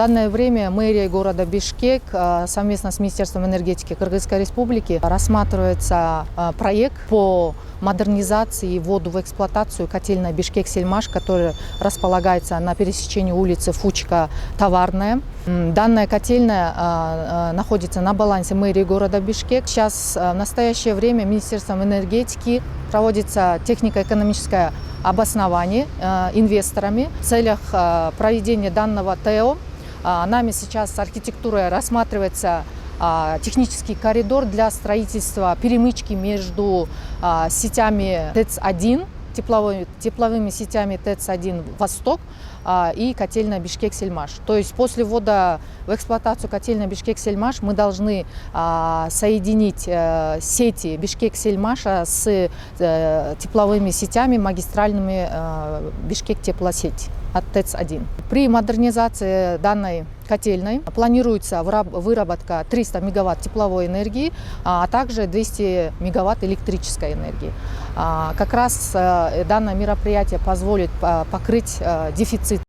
данное время мэрия города Бишкек совместно с Министерством энергетики Кыргызской Республики рассматривается проект по модернизации и вводу в эксплуатацию котельной Бишкек-Сельмаш, которая располагается на пересечении улицы Фучка-Товарная. Данная котельная находится на балансе мэрии города Бишкек. Сейчас в настоящее время Министерством энергетики проводится технико-экономическое обоснование инвесторами в целях проведения данного ТЭО. Нами сейчас архитектурой рассматривается технический коридор для строительства перемычки между сетями ТЭЦ-1, тепловыми сетями ТЭЦ-1 «Восток» и котельная Бишкек-Сельмаш. То есть после ввода в эксплуатацию котельной Бишкек-Сельмаш мы должны соединить сети Бишкек-Сельмаша с тепловыми сетями магистральными Бишкек-Теплосеть от ТЭЦ-1. При модернизации данной котельной планируется выработка 300 мегаватт тепловой энергии, а также 200 мегаватт электрической энергии. Как раз данное мероприятие позволит покрыть дефицит